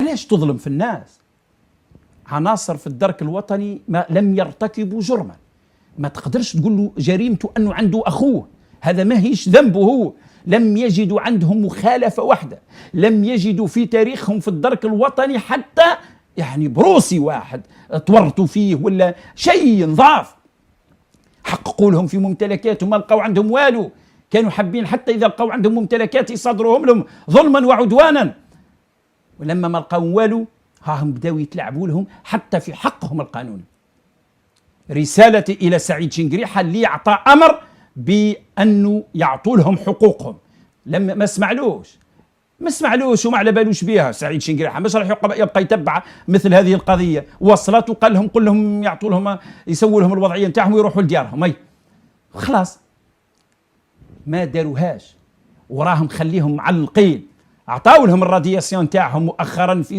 علاش تظلم في الناس؟ عناصر في الدرك الوطني ما لم يرتكبوا جرما، ما تقدرش تقول له جريمته أنه عنده أخوه، هذا ما هيش ذنبه هو. لم يجدوا عندهم مخالفة واحدة، لم يجدوا في تاريخهم في الدرك الوطني حتى يعني بروسي واحد تورطوا فيه ولا شيء نضاف. حققوا لهم في ممتلكاتهم ما لقوا عندهم والو، كانوا حابين حتى إذا لقوا عندهم ممتلكات يصادروهم لهم ظلما وعدوانا، ولما ما لقوا والو هم بداوا يتلعبوا لهم حتى في حقهم القانوني. رسالتي إلى سعيد شنقريحة اللي أعطى أمر بأنه يعطوا لهم حقوقهم، لما ما اسمعلوش وما على بالوش بها سعيد شنقريحة، مش راح يبقى يتبع مثل هذه القضية. وصلت وقال لهم قل لهم يعطوا لهم يسووا لهم الوضعية نتاعهم ويروحوا لديارهم. خلاص ما داروهاش وراهم خليهم معلقين. أعطاوا لهم الرادياسيون نتاعهم مؤخرا في